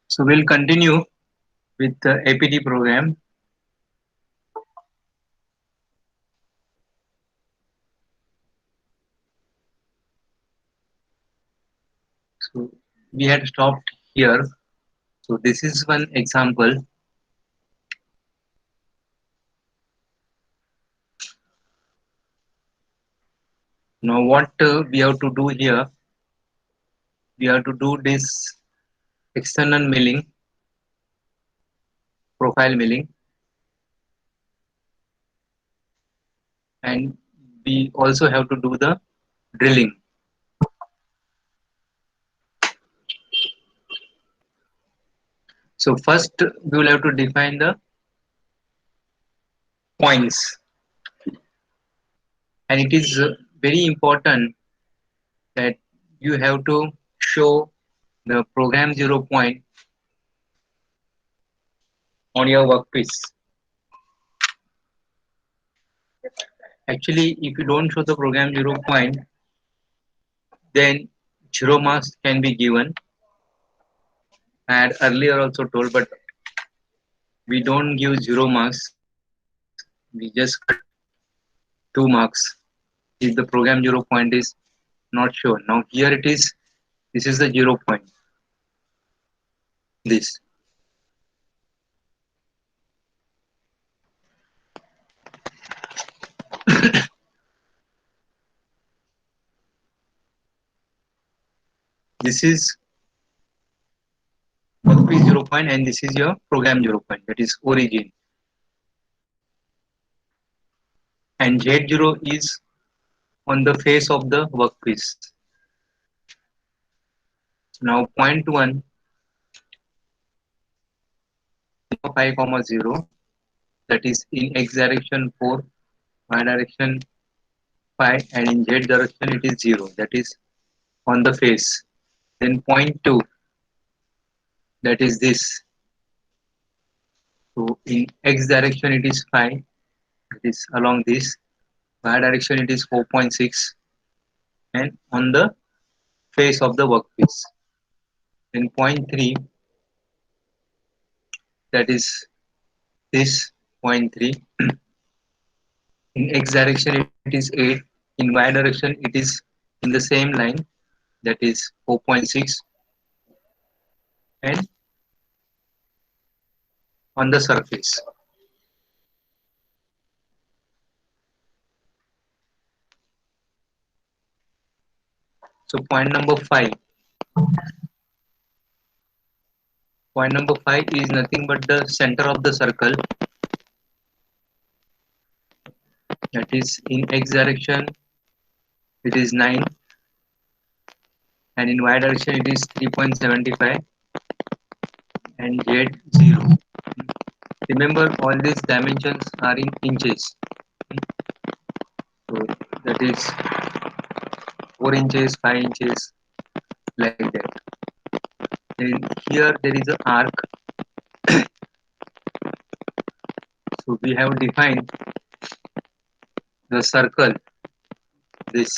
So we'll continue with the APT program. So we had stopped here. So this is one example. Now what we have to do here, we have to do this external milling, profile milling, and we also have to do the drilling. So first we will have to define the points, and it is very important that you have to show the program 0 point on your workpiece. Actually, if you don't show the program 0 point, then 0 marks can be given. I had earlier also told, but we don't give 0 marks. We just cut 2 marks if the program 0 point is not shown. Now here it is. This is the 0 point. This. This is workpiece 0 point, and this is your program 0 point. That is origin. And Z0 is on the face of the workpiece. Now point 1, 5, 0, that is in x direction 4, y direction 5, and in z direction it is 0, that is on the face. Then point 2, that is this. So in x direction it is 5, that is along this. Y direction it is 4.6, and on the face of the workpiece. Then point 3, that is this point 3. In x direction it is 8, in y direction it is in the same line, that is 4.6, and on the surface. So point number 5 is nothing but the center of the circle, that is in x direction it is 9, and in y direction it is 3.75, and z 0. Remember, all these dimensions are in inches. So that is 4 inches, 5 inches, like that. Then here there is an arc. So we have defined the circle, this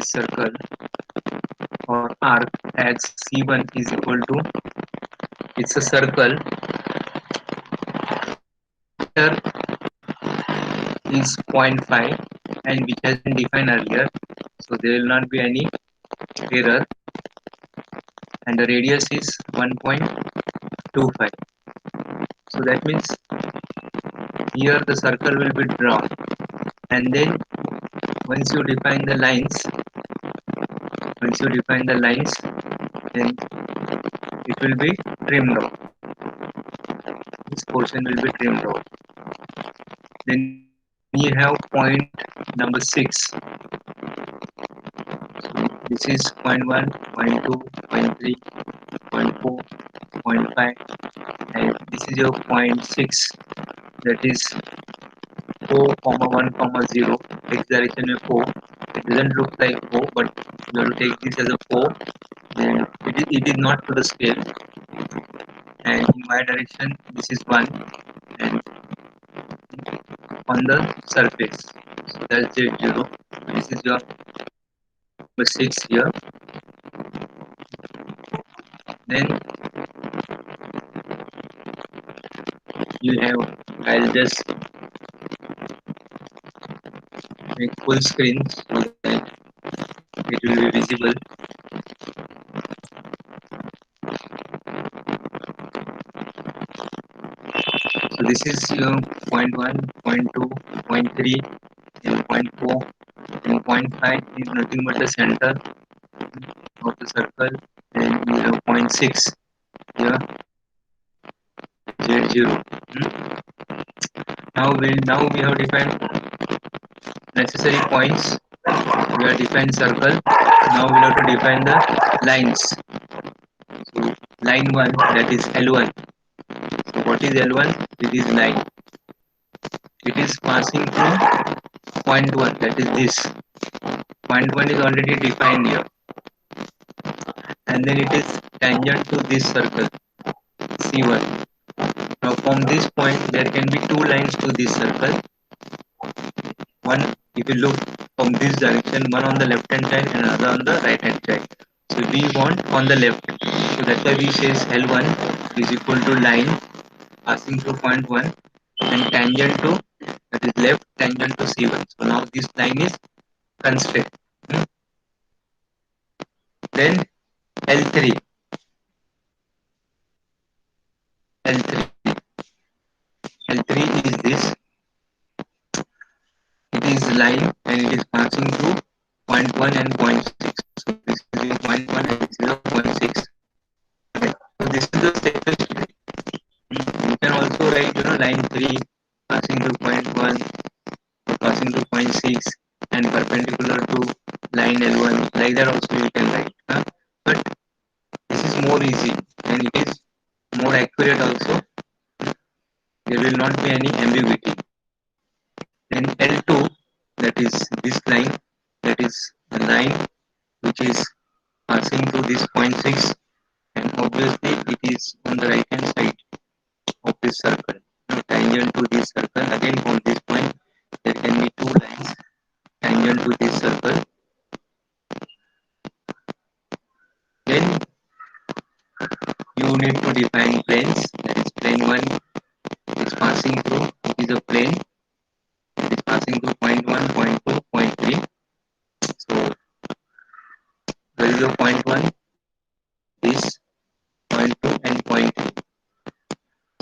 circle or arc, as C1 is equal to, it's a circle. Center is 0.5, and which has been defined earlier, so there will not be any error, and the radius is 1.25. So that means here the circle will be drawn, and then once you define the lines, then it will be trimmed off. This portion will be trimmed off. Then you have point number 6. This is point 1, point 2, point 3, point 4, point 5, and this is your point 6, that is 4, 1, 0. X direction is 4. It doesn't look like 4, but you have to take this as a 4. Then it is not to the scale. And in y direction, this is 1, and on the surface. So that's Z0. This is your number 6 here. Then you have, I'll just make full screen so that it will be visible. So this is your point 1, point 2, point 3, and point 4, and point 5 is nothing but the center of the circle. Then you have point 6 here, Z0. Now we have defined necessary points. We have defined circle. Now we have to define the lines. So line 1, that is L1. So what is L1? It is line. It is passing through point 1, that is this. Point 1 is already defined here. And then it is tangent to this circle, C1. Now from this point, there can be two lines to this circle. One, if you look from this direction, one on the left hand side and another on the right hand side. So we want on the left. So that's why we says L1 is equal to line passing through point 1 and tangent to, that is left tangent to C1. So now this line is constrained. Hmm. Then L3, L3, L3 is this. It is line and it is passing through point 1 and point 6. So this is your point 1 and this is your point 6. Okay. So this is the safest way. You can also write line 3 passing through point 1, passing through point 6 and perpendicular to line L1. Like that also you can write. But this is more easy and it is more accurate also. There will not be any ambiguity. Then L2, that is this line, that is the line which is passing through this point 6, and obviously it is on the right hand side of this circle. Tangent to this circle, again from this point there can be two lines tangent to this circle. Then you need to define planes, that is plane 1 is passing through, it is a plane, it is passing through point 1, point 2, point 3. So there is a point 1, this, point 2 and point 3.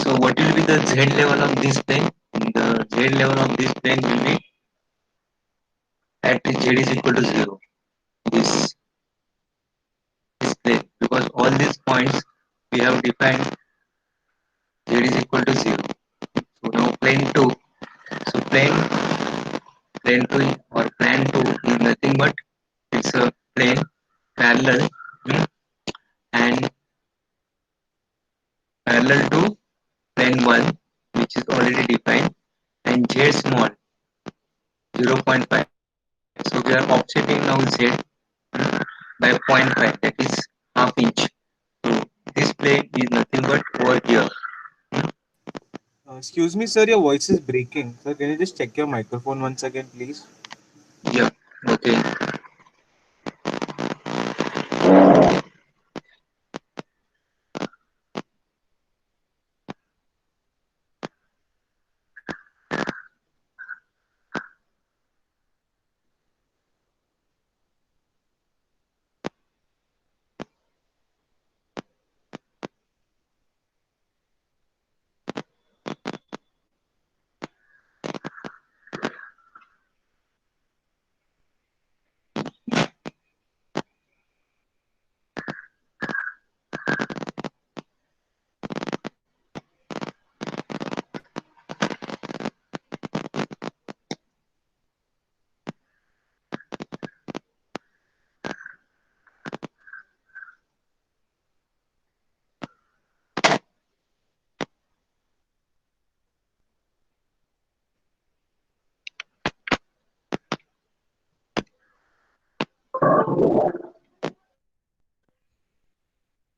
So what will be the z level of this plane? The z level of this plane will be at z is equal to 0. This plane, because all these points we have defined z is equal to 0. So now plane 2. So plane 2 or plan 2 is nothing but it's a plane parallel, and parallel to plane 1, which is already defined, and z small 0.5. So we are offsetting now z by 0.5, that is half inch. So this plane is nothing but over here. Excuse me, sir, your voice is breaking. Sir, can you just check your microphone once again, please? Yeah, okay.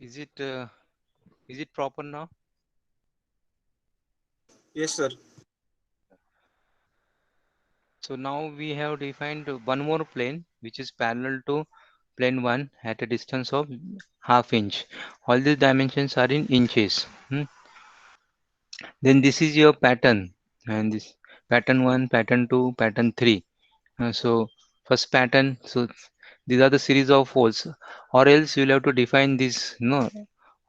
Is it uh, is it proper now? Yes, sir. So now we have defined one more plane which is parallel to plane 1 at a distance of half inch. All these dimensions are in inches. Then this is your pattern, and this pattern 1, pattern 2, pattern 3. So first pattern, so these are the series of holes, or else you'll have to define these,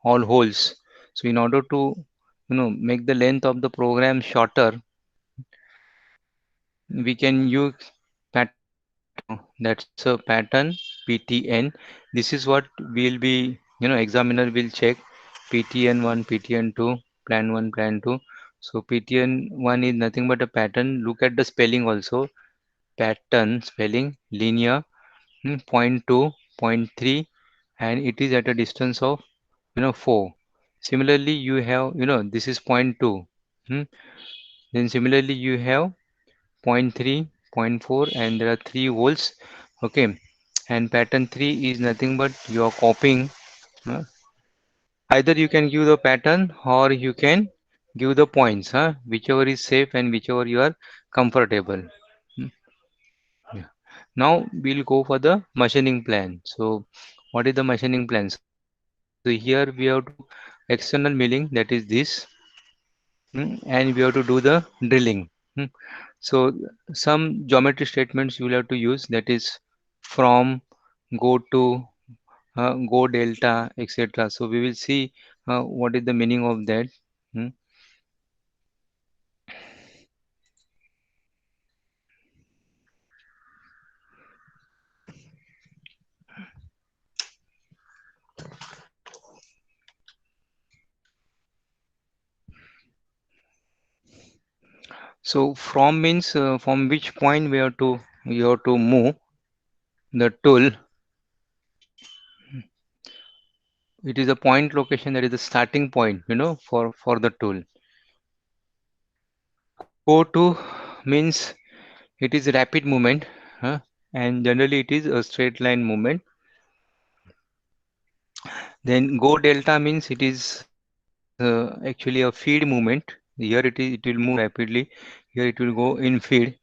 all holes. So in order to, make the length of the program shorter, we can use pattern 1. That's a pattern PTN. This is what will be, examiner will check PTN 1, PTN 2, plan 1, plan 2. So PTN 1 is nothing but a pattern. Look at the spelling also. Pattern spelling linear, point 2, point 3, and it is at a distance of 4. Similarly, you have, this is point 2. hmm. Then similarly you have point 3, point 4, and there are 3 holes. Okay, and pattern 3 is nothing but you are copying. uh, Either you can give the pattern or you can give the points, whichever is safe and whichever you are comfortable. Hmm, yeah. Now we'll go for the machining plan. So what is the machining plan? So here we have to external milling, that is this. And we have to do the drilling. Hmm. So some geometry statements you will have to use, that is from, go to, go delta, etc. So we will see what is the meaning of that. Hmm. So from means from which point we have to move the tool. It is a point location, that is the starting point, for the tool. Go to means it is rapid movement, huh? And generally it is a straight line movement. Then go delta means it is actually a feed movement. Here it will move rapidly. Here it will go in feed.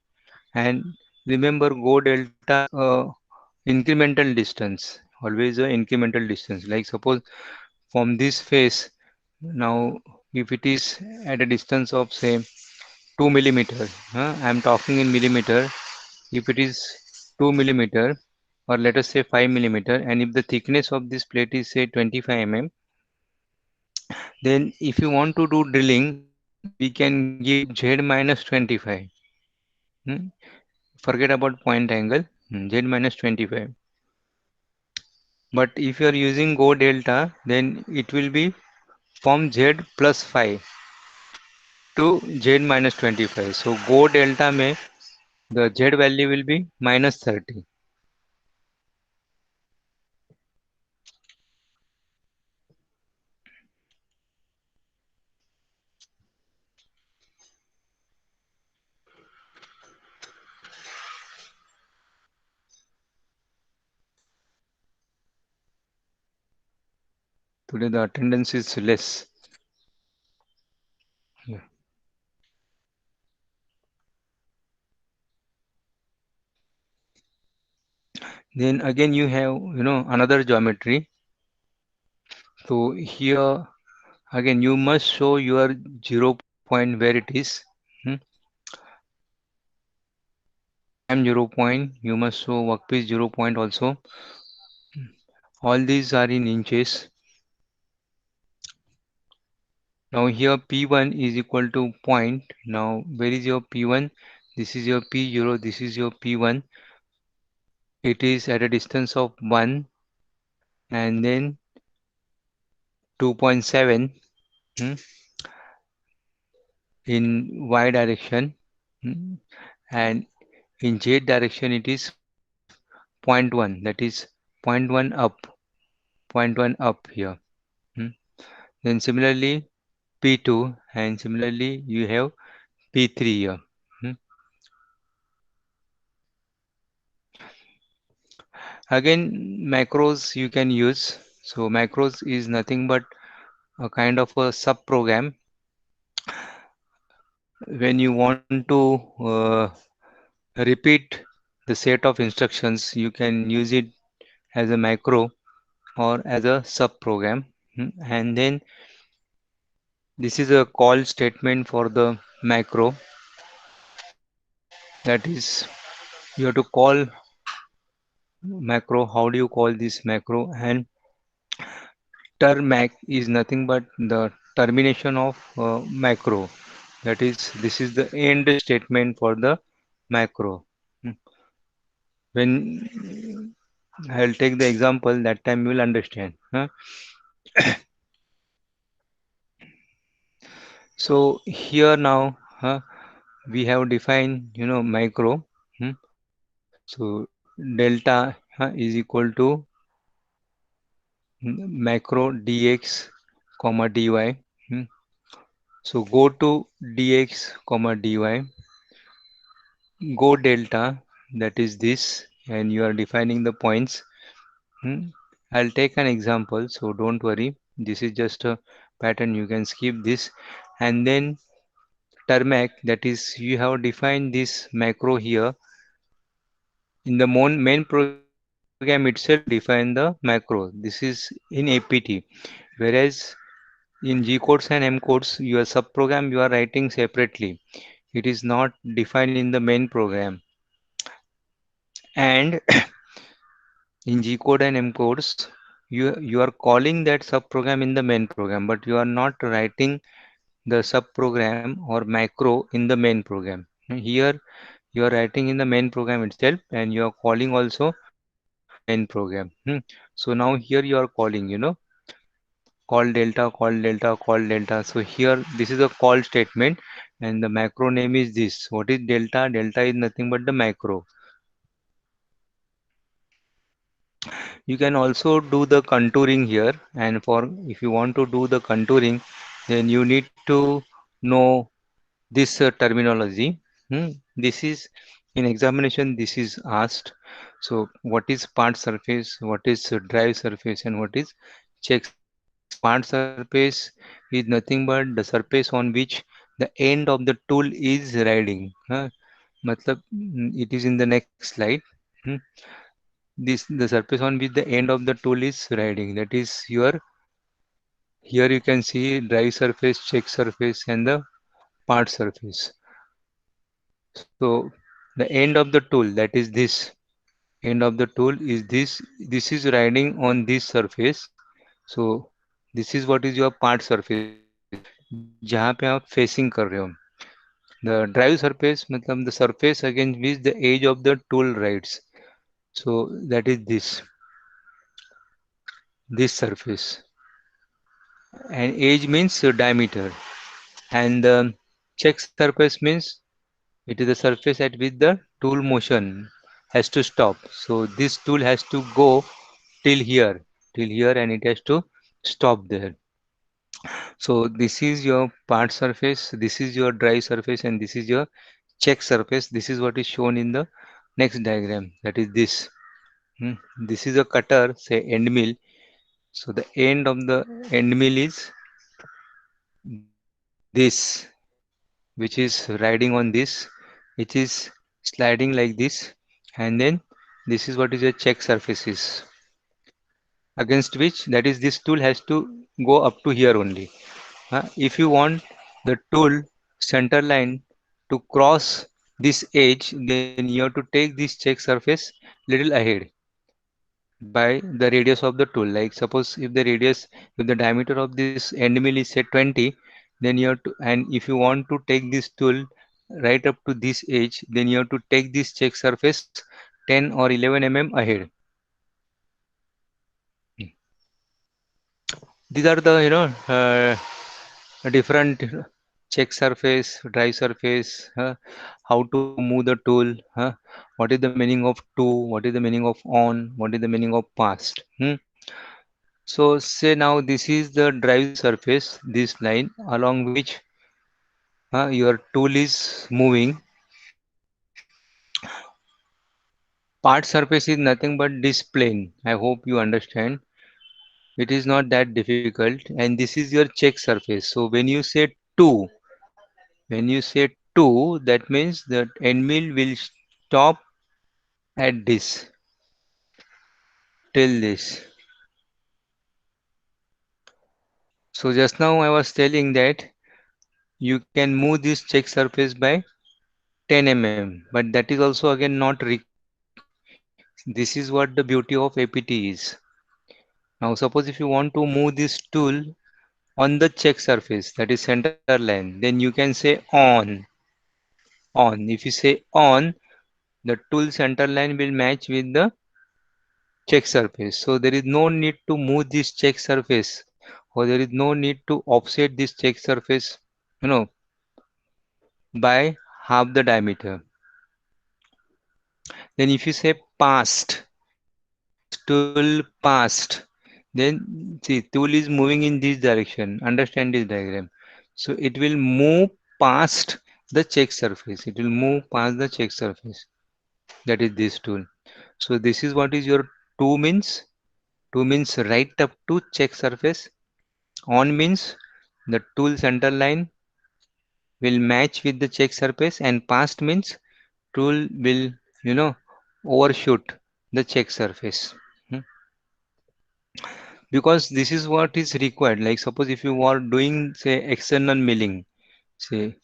And remember, go delta is incremental distance. Always a incremental distance. Like suppose from this face, now if it is at a distance of say 2 millimeter, I am talking in millimeter. If it is 2 millimeter, or let us say 5 millimeter, and if the thickness of this plate is say 25 mm, then if you want to do drilling, we can give Z minus 25. Hmm? Forget about point angle, Z minus 25. But if you are using go delta, then it will be from Z plus 5 to Z minus 25. So go delta may the Z value will be minus 30. Today the attendance is less. Yeah. Then again you have another geometry. So here again you must show your 0 point where it is. Hmm? Cam 0 point. You must show workpiece 0 point also. All these are in inches. Now here P1 is equal to point. Now where is your P1? This is your P0. This is your P1. It is at a distance of 1, and then 2.7 in y direction, hmm, and in z direction it is point 1, that is point 1 up, point 1 up here. hmm. Then similarly P2, and similarly you have P3 here. hmm. Again macros you can use. So macros is nothing but a kind of a sub program. When you want to repeat the set of instructions, you can use it as a macro or as a sub program. And then this is a call statement for the macro, that is you have to call macro. How do you call this macro? And termac is nothing but the termination of macro, that is this is the end statement for the macro. Hmm. When I'll take the example, that time you will understand, huh? So here now, we have defined, macro. Hmm. So delta is equal to macro dx comma dy. Hmm. So go to dx comma dy, go delta, that is this, and you are defining the points. Hmm. I'll take an example, so don't worry. This is just a pattern. You can skip this, and then termac, that is you have defined this macro here in the main program itself. You have defined the macro. This is in APT, whereas in G codes and M codes, your subprogram you are writing separately. It is not defined in the main program. And in G code and M codes, you are calling that subprogram in the main program, but you are not writing the subprogram or macro in the main program. Here you are writing in the main program itself, and you are calling also in the main program. So now here you are calling, call delta, call delta. So here this is a call statement, and the macro name is this. What is delta? Delta is nothing but the macro. You can also do the contouring here, and for if you want to do the contouring, then you need to know this terminology. This is in examination, this is asked. So what is part surface, what is drive surface, and what is check surface? So part surface is nothing but the surface on which the end of the tool is riding. Matlab, it is in the next slide. Hmm. This the surface on which the end of the tool is riding, that is your, here you can see drive surface, check surface, and the part surface. So the end of the tool, that is this, end of the tool is this is riding on this surface. So this is what is your part surface, जहाँ पे आप facing कर रहे हो. The drive surface मतलब the surface against which the edge of the tool rides. So that is this surface, and edge means diameter, and check surface means it is the surface at which the tool motion has to stop. So this tool has to go till here, and it has to stop there. So this is your part surface, this is your dry surface, and this is your check surface. This is what is shown in the next diagram. That is this. Hmm. This is a cutter, say end mill. So the end of the end mill is this, which is riding on this, which is sliding like this, and then this is what is a check surfaces against which, that is this tool has to go up to here only. If you want the tool center line to cross this edge, then you have to take this check surface little ahead by the radius of the tool. Like suppose if the radius, if the diameter of this end mill is say 20, then you have to, and if you want to take this tool right up to this edge, then you have to take this check surface 10 or 11 ahead. These are the different check surface, dry surface, how to move the tool, what is the meaning of to, what is the meaning of on, what is the meaning of past. So say now this is the drive surface, this line along which your tool is moving. Part surface is nothing but this plane. I hope you understand. It is not that difficult. And this is your check surface. So when you say two, that means that end mill will stop at this. till this. So just now I was telling that you can move this check surface by 10 mm, but that is also again not required. This is what the beauty of APT is. Now suppose if you want to move this tool on the check surface, that is center line, then you can say on. If you say on, the tool center line will match with the check surface. So there is no need to move this check surface, or there is no need to offset this check surface, you know, by half the diameter. Then if you say past, this tool past, then see tool is moving in this direction. Understand this diagram. So it will move past the check surface. It will move past the check surface. That is this tool. So this is what is your 2 means. 2 means right up to check surface. On means the tool center line will match with the check surface, and past means tool will, you know, overshoot the check surface. Hmm. Because this is what is required. Like suppose if you are doing say external milling, say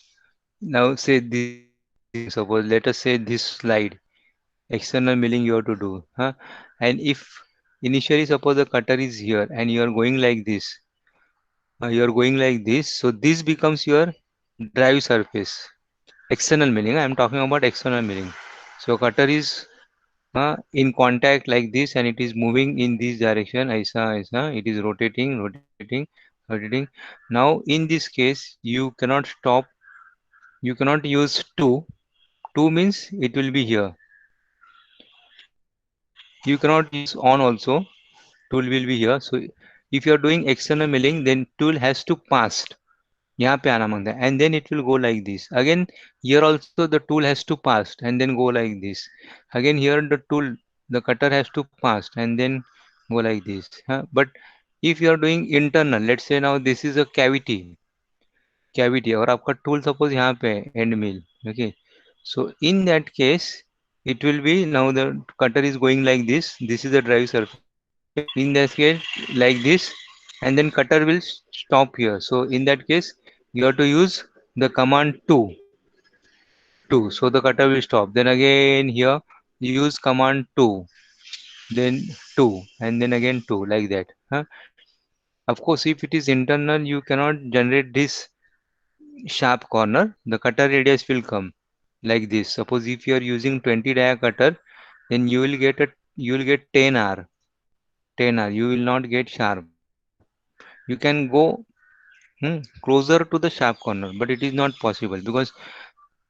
now say this is your milling, suppose let us say this slide external milling you have to do, huh? And if initially suppose the cutter is here and you are going like this, so this becomes your drive surface. External milling, I am talking about external milling. So cutter is in contact like this and it is moving in this direction, aisa, it is rotating. Now in this case you cannot stop, you cannot use 2 means it will be here. You cannot use on also, tool will be here. So if you are doing external milling, then tool has to pass यहाँ पे आना मांगता है, and then it will go like this. Again here also the tool has to pass and then go like this. Again here the cutter has to pass and then go like this, huh? But if you are doing internal, let's say now this is a cavity और आपका tool suppose यहाँ पे end mill, okay? So in that case it will be, now the cutter is going like this is the drive surface. In that case like this, and then cutter will stop here. So in that case you have to use the command 2, so the cutter will stop. Then again here you use command 2, then 2, and then again 2, like that, huh? Of course if it is internal you cannot generate this sharp corner, the cutter radius will come like this. Suppose if you are using 20 dia cutter, then you will get 10R, you will not get sharp. You can go closer to the sharp corner, but it is not possible because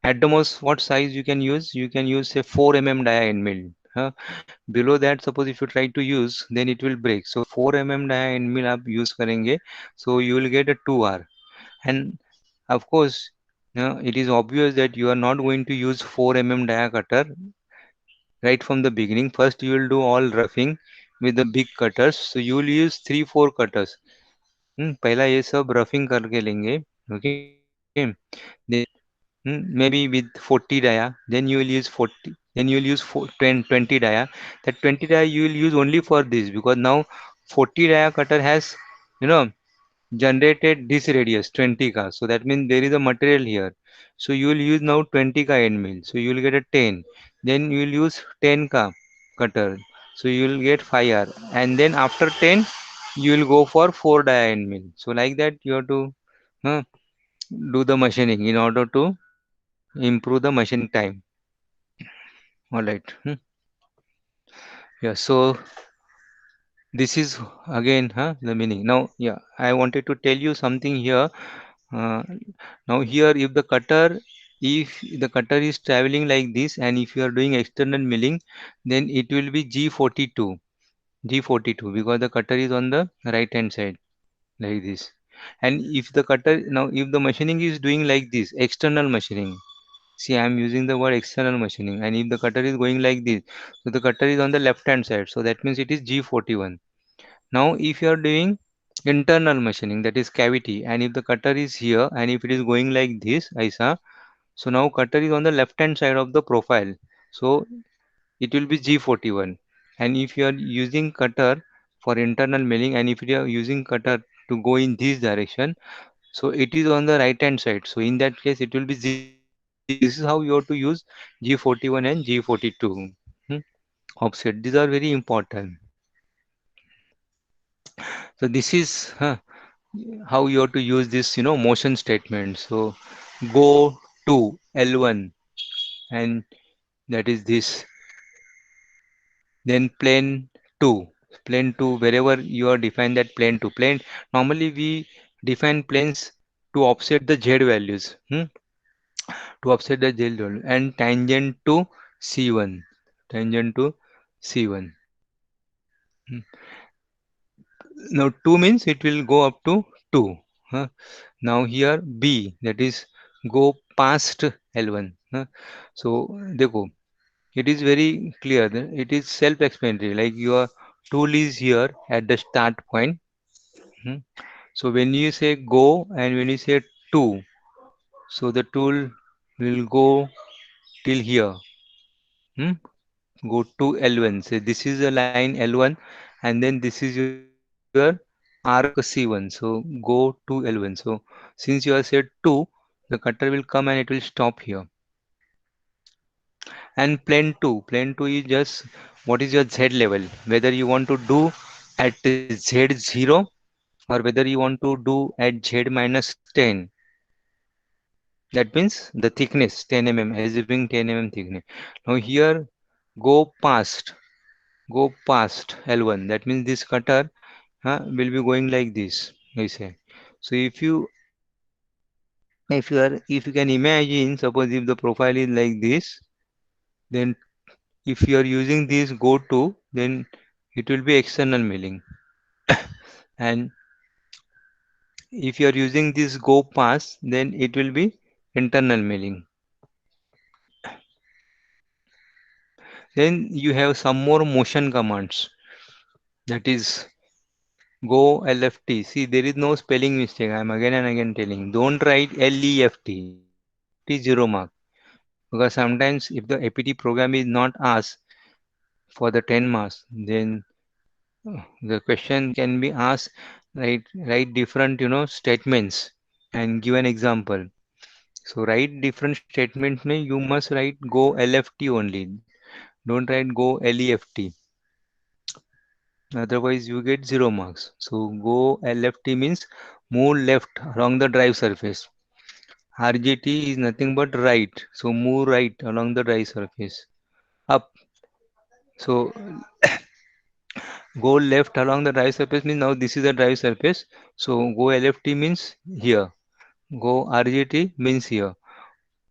at the most what size you can use, you can use say 4 dia end mill, huh? Below that suppose if you try to use, then it will break. So 4 dia end mill आप use करेंगे, so you will get a 2R. And of course it is obvious that you are not going to use 4 dia cutter right from the beginning. First you will do all roughing with the big cutters, so you will use 3-4 cutters. पहला ये सब roughing करके लेंगे, okay? Then maybe with 40 dia, then you will use 40, then you will use 10 20 dia. That 20 dia you will use only for this, because now 40 dia cutter has, you know, generated this radius 20 ka, so that means there is a material here. So you will use now 20 ka end mill, so you will get a 10. Then you will use 10 ka cutter, so you will get 5R. And then after 10 you will go for 4 dia end mill. So like that you have to uh, do the machining in order to improve the machining time. All right. Yeah, so this is again the meaning. Now yeah, I wanted to tell you something here. uh, Now here if the cutter is traveling like this, and if you are doing external milling, then it will be G42, because the cutter is on the right hand side like this. And if the cutter, now if the machining is doing like this, external machining, see I am using the word external machining, and if the cutter is going like this, so the cutter is on the left hand side, so that means it is G41. Now if you are doing internal machining, that is cavity, and if the cutter is here and if it is going like this, aisa, so now cutter is on the left hand side of the profile, so it will be G41. And if you are using cutter for internal milling, and if you are using cutter to go in this direction, so it is on the right hand side. So in that case, it will be 0. This is how you have to use G41 and G42. Hmm, offset. These are very important. So this is how you have to use this, motion statement. So go to L1, and that is this. Then plane 2. Plane 2, wherever you are defined that plane 2. Plane, normally we define planes to offset the Z values. To offset the Z value. And tangent to C1. Tangent to C1. Hmm. Now 2 means it will go up to 2. huh. Now here B, that is go past L1. So देखो, it is very clear. It is self-explanatory. Like your tool is here at the start point. Hmm. So when you say go and when you say to, so the tool will go till here. Hmm. Go to L1. So this is a line L1, and then this is your arc C1. So go to L1. So since you have said 2, the cutter will come and it will stop here. And plane 2 is just what is your Z level, whether you want to do at Z0 or whether you want to do at Z minus 10. That means the thickness 10 assuming 10 thickness. Now here go past, L1. That means this cutter will be going like this. I say. So if you can imagine, suppose if the profile is like this, then if you are using this go to, then it will be external milling. And if you are using this go pass, then it will be internal milling. Then you have some more motion commands. That is go LFT. See, there is no spelling mistake. I am again and again telling. Don't write LEFT. LEFT 0 mark. Because sometimes if the APT program is not asked for the 10 marks, then the question can be asked, write different, statements and give an example. So write different statements. You must write go LFT only. Don't write go LEFT. Otherwise you get 0 marks. So go LFT means move left along the drive surface. RGT is nothing but right. So move right along the drive surface. Up. So go left along the drive surface means now this is the drive surface. So go LFT means here. Go RGT means here.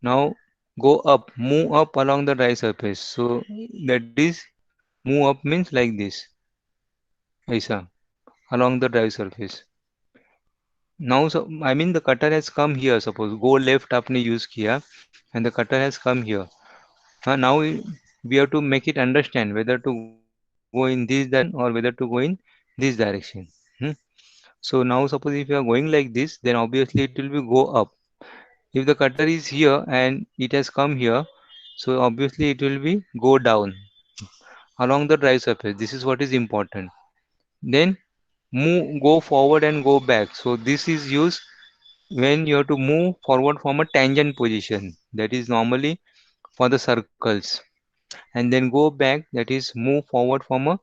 Now go up, move up along the drive surface. So that is move up means like this. Aisa, along the drive surface. Now so I mean the cutter has come here. Suppose go left आपने use किया and the cutter has come here. Now we have to make it understand whether to go in this direction or whether to go in this direction. Hmm. So now suppose if you are going like this, then obviously it will be go up. If the cutter is here and it has come here, so obviously it will be go down along the drive surface. This is what is important. Then move, go forward and go back. So this is used when you have to move forward from a tangent position. That is normally for the circles. And then go back. That is move forward from a.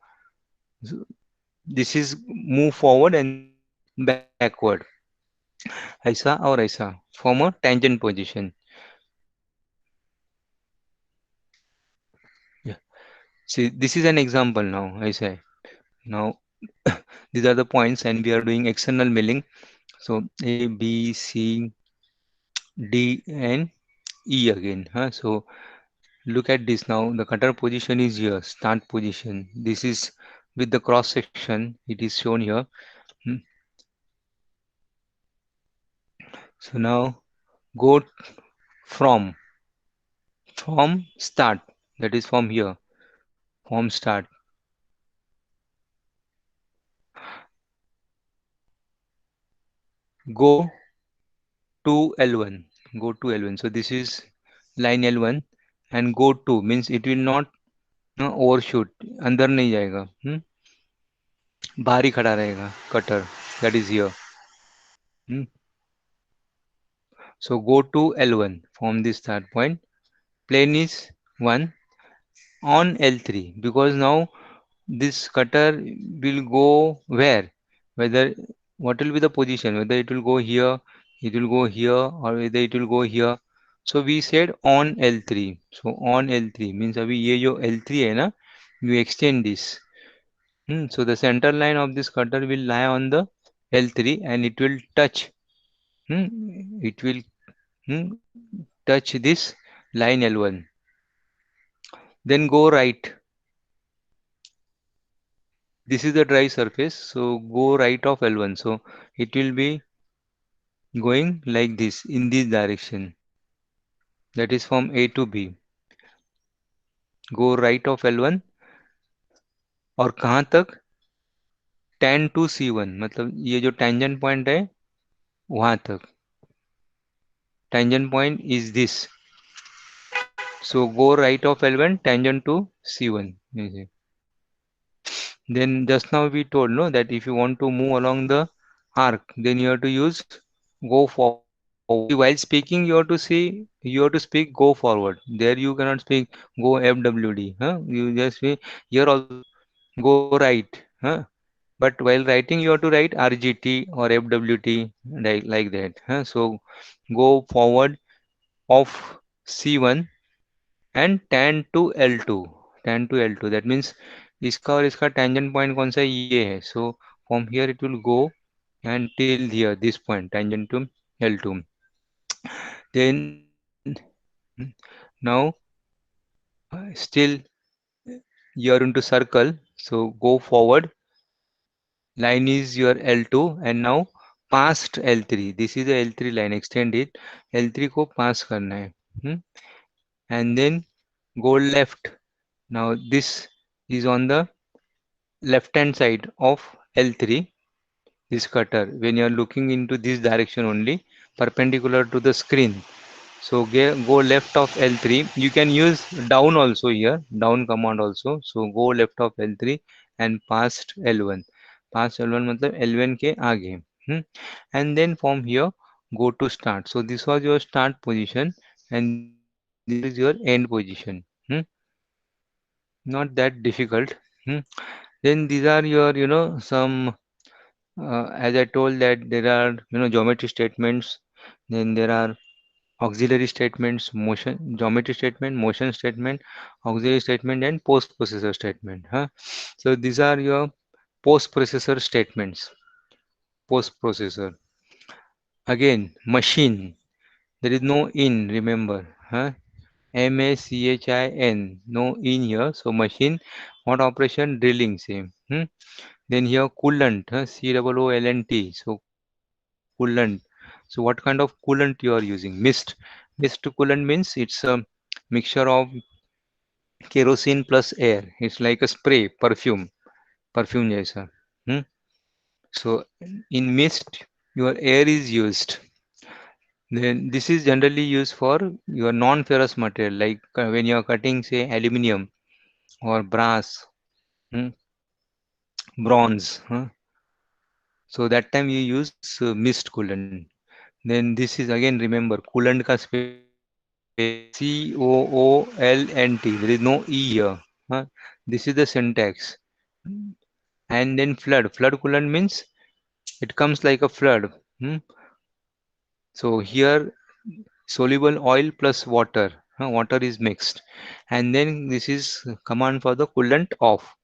This is move forward and then backward. Aisa or aisa from a tangent position. Yeah. See, this is an example now. I say now these are the points, and we are doing external milling. So A, B, C, D, and E again. So look at this now. The cutter position is here, start position. This is with the cross section. It is shown here. Hmm. So now go from start. That is from here. From start. Go to L1. Go to L1. So this is line L1 and go to means it will not overshoot, अंदर नहीं जाएगा, बाहर ही खड़ा रहेगा cutter, that is here. So go to L1 from this start point. Plane is 1 on L3 because now this cutter will go where? Whether what will be the position? Whether it will go here, it will go here, or whether it will go here. So we said on L3. So on L3 means अभी ये जो L3 है ना, you extend this. So the center line of this cutter will lie on the L3 and it will touch. It will hmm, touch this line L1. Then go right. This is the dry surface. So go right of L1. So it will be going like this in this direction. That is from A to B. Go right of L1 और कहाँ तक tan to C1 मतलब ये जो tangent point है वहां तक. Tangent point is this. So go right of L1 tangent to C1. Then just now we told no that if you want to move along the arc, then you have to use go forward. See, while speaking, you have to speak go forward. There you cannot speak go FWD. Huh? You just say here also go right. Huh? But while writing, you have to write RGT or FWT like that. Huh? So go forward of C1 and tan to L2. Tan to L2. That means इसका और इसका tangent point कौन सा है ये है. So from here it will go and till here this point tangent to L2. Then now still you are into circle. So go forward. Line is your L2 and now past L3. This is the L3 line. Extend it. L3 को pass करना है. And then go left. Now this is on the left hand side of L3. This cutter when you are looking into this direction only perpendicular to the screen. So go left of L3. You can use down also here, down command also. So go left of L3 and past L1. Past L1 मतलब L1 के आगे. And then from here go to start. So this was your start position and this is your end position. Not that difficult. Then these are your some as I told that there are geometry statements. Then there are auxiliary statements, motion geometry statement, motion statement, auxiliary statement, and post processor statement. So these are your post processor statements. Post processor again machine. There is no in. Remember, MACHIN, no in here. So machine, what operation? Drilling same. Then here coolant, COOLNT. So coolant. So what kind of coolant you are using? Mist coolant means it's a mixture of kerosene plus air. It's like a spray, perfume jaisa. Hmm? So in mist, your air is used. Then this is generally used for your non-ferrous material, like when you are cutting, say, aluminium or brass, hmm, bronze. So that time you use mist coolant. Then this is again remember coolant ka spelling COOLNT. There is no E here. Huh? This is the syntax. And then flood. Flood coolant means it comes like a flood. So here soluble oil plus water. Water is mixed. And then this is command for the coolant off.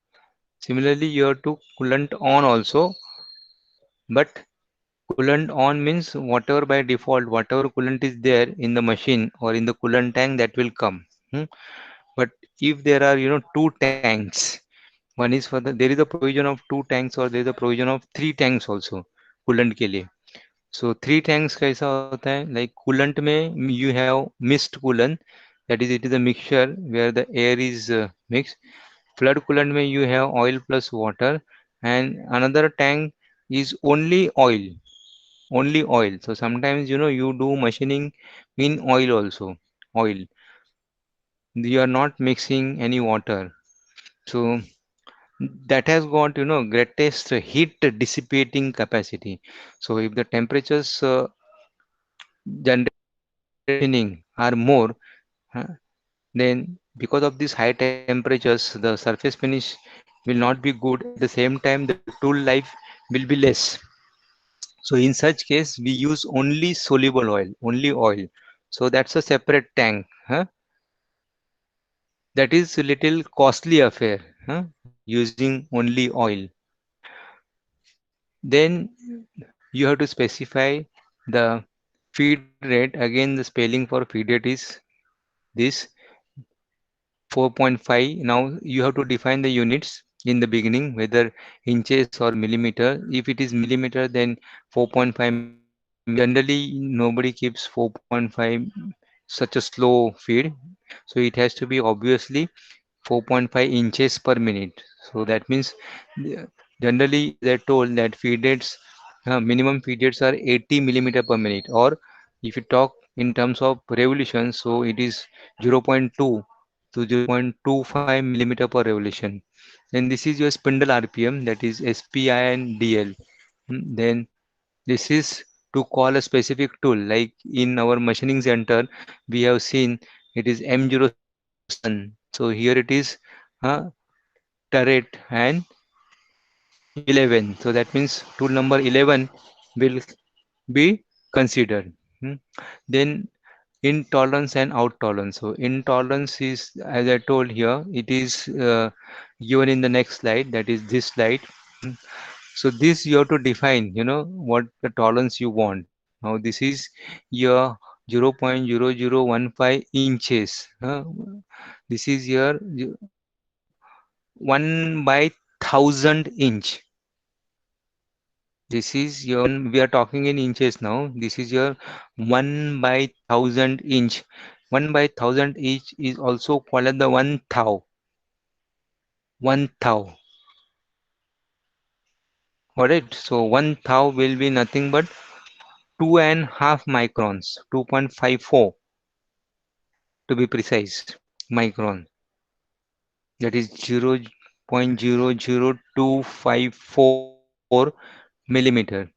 Similarly, you have to coolant on also, but coolant on means whatever by default, whatever coolant is there in the machine or in the coolant tank that will come. But if there are two tanks, one is for there is a provision of two tanks or there is a provision of three tanks also coolant के लिए. So three tanks कैसा होता है like coolant में you have mist coolant, that is it is a mixture where the air is mixed. Flood coolant में you have oil plus water, and another tank is only oil. So sometimes you do machining in oil also. Oil, you are not mixing any water. So that has got greatest heat dissipating capacity. So if the temperatures generated by machining are more, uh, then because of these high temperatures the surface finish will not be good. At the same time the tool life will be less. So in such case we use only soluble oil, only oil. So that's a separate tank, that is a little costly affair, using only oil. Then you have to specify the feed rate. Again the spelling for feed rate is this 4.5. Now you have to define the units in the beginning, whether inches or millimeter. If it is millimeter, then 4.5 millimeter. Generally nobody keeps 4.5 such a slow feed, so it has to be obviously 4.5 inches per minute. So that means uh, generally, as I told, that feed rates, minimum feed rates are 80 millimeter per minute, or if you talk in terms of revolution, so it is zero point 0.2 to 0.25 millimeter per revolution. Then this is your spindle RPM, that is SPI and DL. Then this is to call a specific tool. Like in our machining center, we have seen it is M07. So here it is turret and 11. So that means tool number 11 will be considered. Hmm. Then intolerance and out tolerance. So intolerance is, as I told here, it is given in the next slide. That is this slide. Hmm. So this you have to define. What the tolerance you want. Now this is your 0.0015 inches. This is your 1/1000 inch. This is your we are talking in inches now. This is your 1/1000 inch. 1/1000 inch is also called as the 1 thou. 1 thou. Alright. So 1 thou will be nothing but 2.5 microns, 2.54 to be precise, micron. That is 0.00254 millimeter.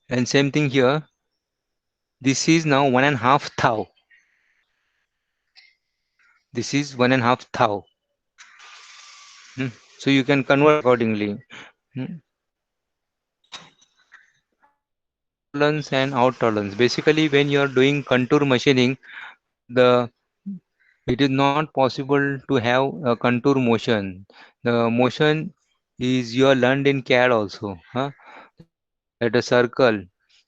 And same thing here. This is now 1.5 thou. This is 1.5 thou. Hmm. So you can convert accordingly. Hmm. In tolerance and out tolerance. Basically, when you are doing contour machining, the it is not possible to have a contour motion. The motion is you are learned in CAD also, that a circle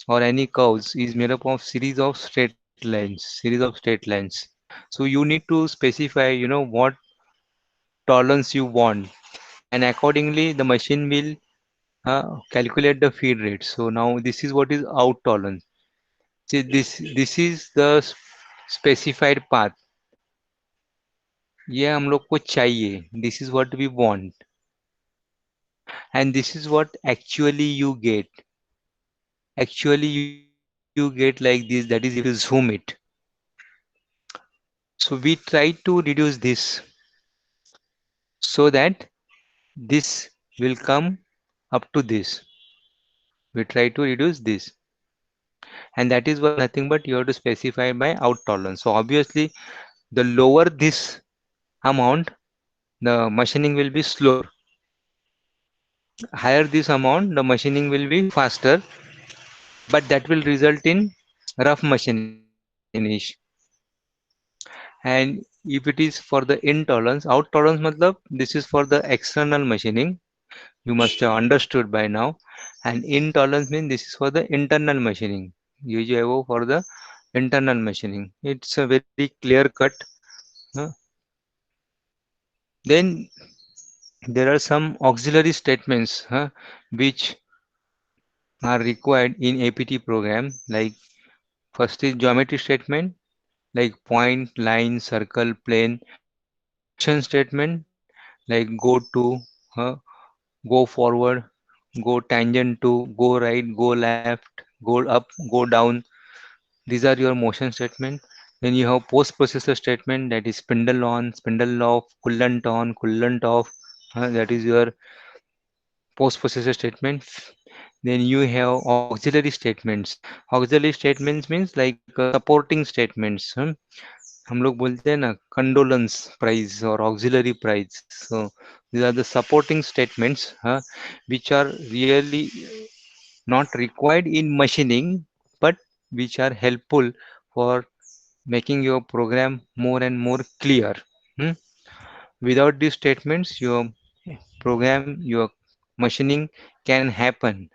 or any curves is made up of series of straight lines. So you need to specify, what tolerance you want, and accordingly the machine will calculate the feed rate. So now this is what is out tolerance. See, this is the specified path. ये हम लोग को चाहिए. This is what we want, and this is what actually you get. Actually you get like this. That is if you zoom it. So we try to reduce this so that this will come up to this. We try to reduce this, and that is why nothing but you have to specify by out tolerance. So obviously the lower this amount, the machining will be slower. Higher this amount, the machining will be faster, but that will result in rough machining finish. And if it is for the intolerance, out tolerance matlab this is for the external machining. You must have understood by now. And intolerance means this is for the internal machining. UGIO for the internal machining. It's a very clear cut. huh? Then there are some auxiliary statements which are required in APT program. Like first is geometry statement, like point, line, circle, plane. Then motion statement, like go to, uh, go forward, go tangent to, go right, go left, go up, go down. These are your motion statement. Then you have post processor statement, that is spindle on, spindle off, coolant off. That is your post processor statement. Then you have auxiliary statements. Auxiliary statements means like supporting statements. हम लोग बोलते हैं ना condolence price or auxiliary price. So these are the supporting statements, which are really not required in machining, but which are helpful for making your program more and more clear. Hmm. Without these statements, your program, your machining can happen.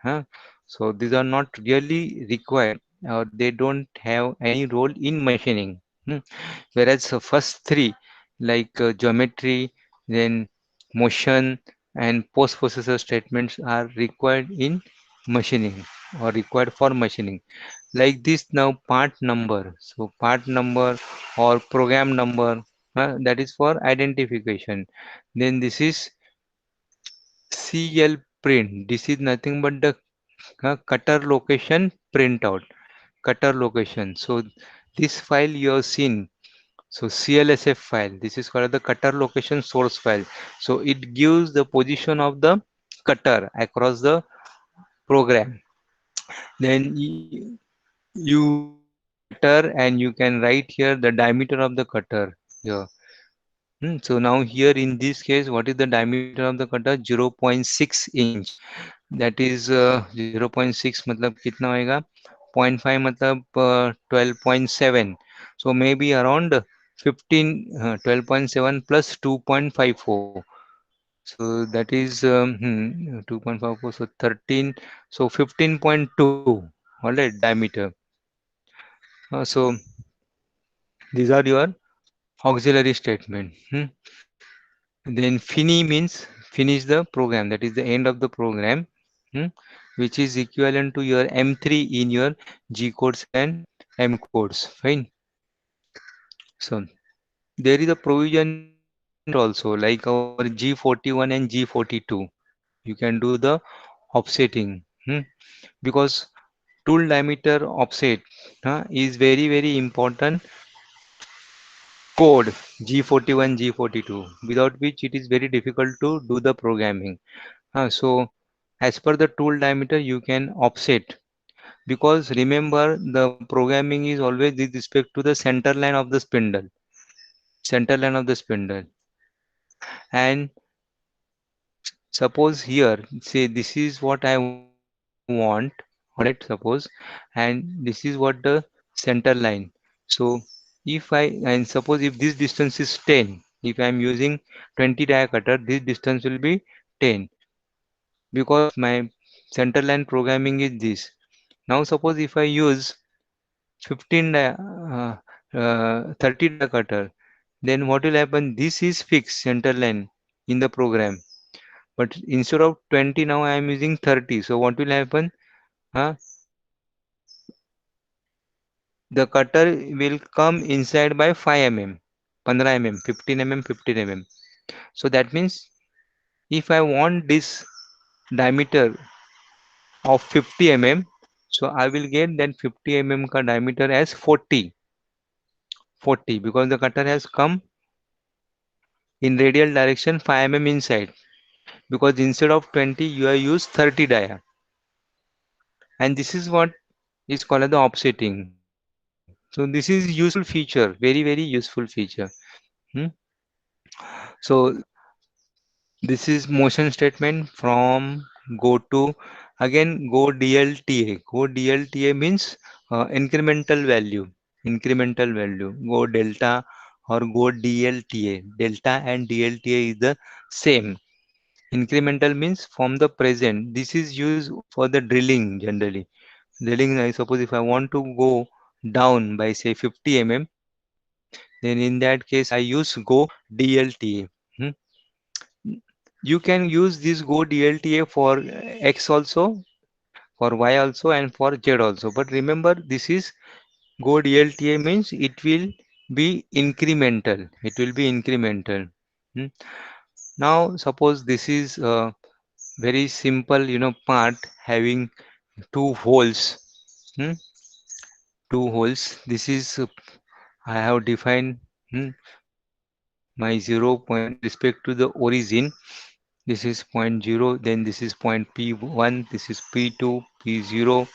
So these are not really required, or they don't have any role in machining. Hmm. Whereas the first three, like geometry, then motion, and post processor statements are required in machining or required for machining. Like this now part number. So part number or program number, that is for identification. Then this is CL print. This is nothing but the cutter location printout. Cutter location. So this file you have seen. So CLSF file. This is called the cutter location source file. So it gives the position of the cutter across the program. Then you have the cutter and you can write here the diameter of the cutter here. So now here in this case, what is the diameter of the cutter? 0.6 inch. That is 0.6 मतलब कितना होएगा? 0.5 मतलब 12.7. So maybe around 15, 12.7 plus 2.54. So that is 2.54, so 13, so 15.2. All right, diameter. So these are your auxiliary statement. Then finish the program. That is the end of the program, hmm, which is equivalent to your M3 in your G codes and M codes. Fine. So there is a provision in offset also, like our G41 and G42. You can do the offsetting, because tool diameter offset is very important code, G41, G42, without which it is very difficult to do the programming. So as per the tool diameter, you can offset, because remember the programming is always with respect to the center line of the spindle, center line of the spindle. And suppose here, say this is what I want, alright, suppose, and this is what the center line. So if I, and suppose if this distance is 10, if I am using 20 die cutter, this distance will be 10, because my center line programming is this. Now suppose if I use 15 die, 30 die cutter, then what will happen? This is fixed center line in the program. But instead of 20, now I am using 30. So what will happen? Huh? The cutter will come inside by 5 mm, 15 mm, 15 mm, 15 mm. So that means if I want this diameter of 50 mm, so I will get that 50 mm ka diameter as 40, 40, because the cutter has come in radial direction 5 mm inside, because instead of 20 you have used 30 dia, and this is what is called the offsetting. So this is useful feature, very useful feature. Hmm? So this is motion statement from go to, again go DLTA. Go DLTA means incremental value. Incremental value. Go delta or go DLTA. Delta and DLTA is the same. Incremental means from the present. This is used for the drilling generally. Drilling, I suppose if I want to go down by say 50 mm, then in that case I use go DLTA. Hmm. You can use this Go DLTA for X also, for Y also, and for Z also. But remember, this is Go DLTA means it will be incremental. It will be incremental. Hmm. Now, suppose this is a very simple, part having two holes. Hmm. Two holes. This is I have defined my 0 point with respect to the origin. This is point 0, then this is point P1, this is P2, P0.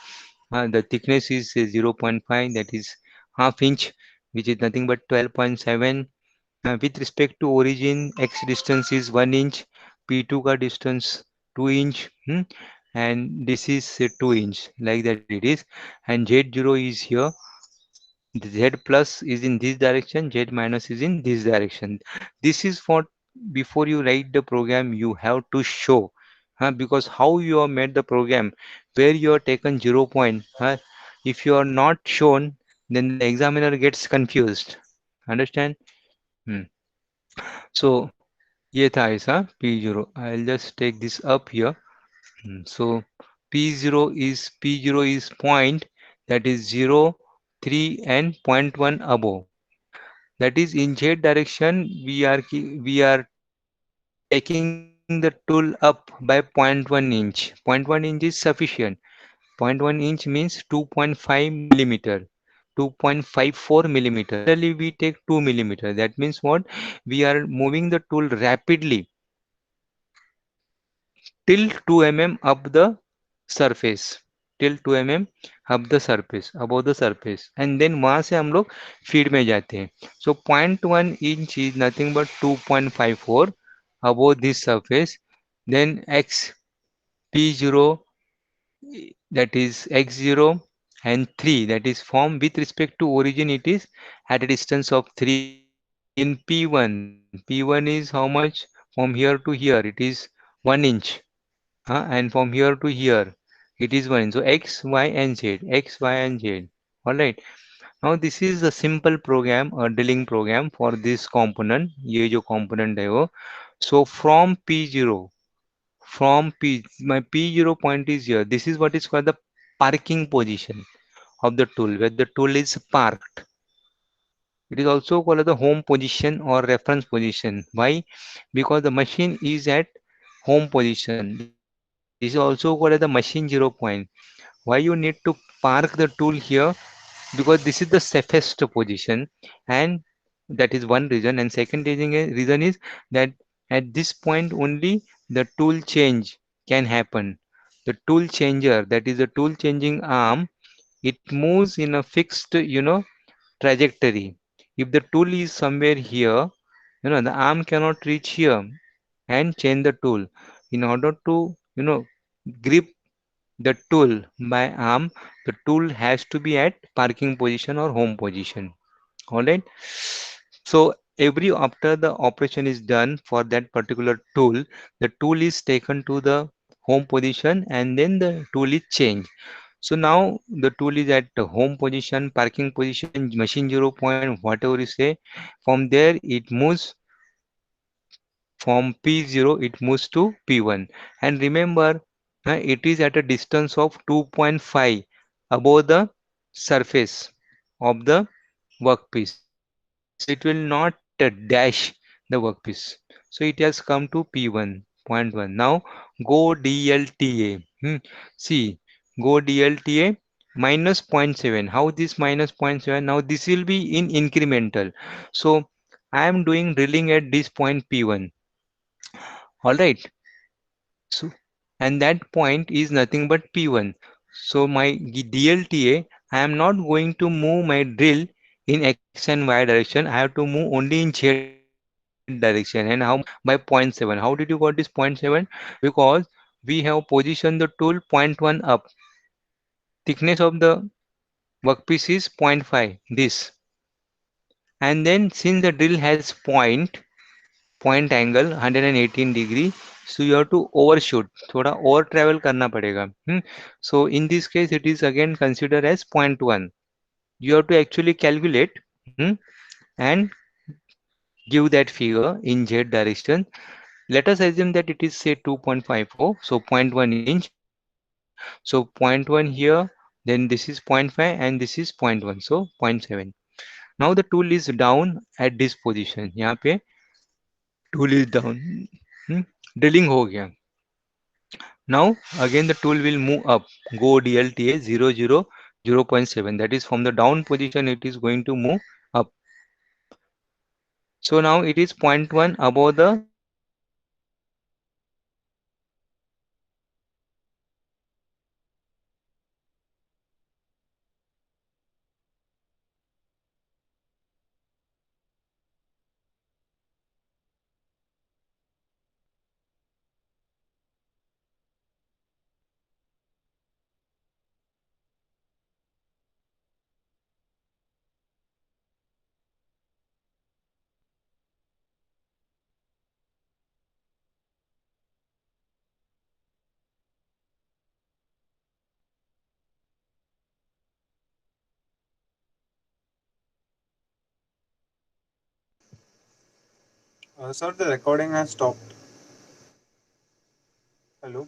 The thickness is 0.5, that is half inch, which is nothing but 12.7. With respect to origin, x distance is 1 inch, P2 ka distance 2 inch, and this is 2 inch, like that it is. And Z0 is here, the Z plus is in this direction, Z minus is in this direction. This is what before you write the program you have to show, because how you have made the program, where you have taken 0 point, if you are not shown, then the examiner gets confused. Understand? Hmm. So ये था ऐसा P0. I'll just take this up here. So P0 is point, that is 0, 3 and point 1 above. That is in Z direction we are taking the tool up by point 1 inch. Point 1 inch is sufficient. Point 1 inch means 2.5 millimeter. 2.54 millimeter. Generally, we take 2 millimeter. That means what? We are moving the tool rapidly till 2 mm up the surface, till 2 mm up the surface, above the surface, and then वहां से हम लोग feed में जाते हैं. So 0.1 inch is nothing but 2.54 above this surface. Then x p0, that is x0, and 3, that is form with respect to origin, it is at a distance of 3 in p1. P1 is how much? From here to here it is 1 inch. And from here to here it is 1. So x, y and z, x, y and z. All right. Now this is a simple program, a drilling program for this component. ये जो component है वो. So from P0, from P, my P0 point is here. This is what is called the parking position of the tool, where the tool is parked. It is also called as the home position or reference position. Why? Because the machine is at home position. This is also called as the machine 0 point. Why you need to park the tool here? Because this is the safest position, and that is one reason. And second reason is that at this point only the tool change can happen. The tool changer, that is the tool changing arm, it moves in a fixed, trajectory. If the tool is somewhere here, the arm cannot reach here and change the tool. In order to, grip the tool by arm, the tool has to be at parking position or home position. All right. So every after the operation is done for that particular tool, the tool is taken to the home position and then the tool is changed. So now the tool is at the home position, parking position, machine 0 point, whatever you say. From there it moves from P0, it moves to P1. And remember, it is at a distance of 2.5 above the surface of the workpiece. So it will not dash the workpiece. So it has come to P1, point 1. Now go DLTA. See, go DLTA minus zero point 0.7. How this minus zero point 0.7? Now this will be in incremental. So I am doing drilling at this point P1. All right. So, and that point is nothing but P1. So my DLTA, I am not going to move my drill in X and Y direction. I have to move only in Z direction. And how much? By zero point 0.7. How did you got this zero point 0.7? Because we have positioned the tool zero point 0.1 up. Thickness of the workpiece is zero point 0.5. This. And then since the drill has point angle 118 degree, so you have to overshoot, थोड़ा over travel करना पड़ेगा. So in this case it is again considered as point 0.1. You have to actually calculate, and give that figure in Z direction. Let us assume that it is say 2.54, so zero point 0.1 inch. So zero point 0.1 here, then this is 0.5 and this is 0.1, so 0.7. Now the tool is down at this position. यहाँ पे tool is down. Drilling हो गया. Now again the tool will move up. Go DLTA 0, 0, 0.7. That is from the down position it is going to move up. So now it is point 0.1 above the Sir, the recording has stopped. Hello.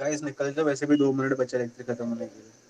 Guys निकल जाओ, वैसे भी 2 minute बचे lecture खत्म होने के लिए।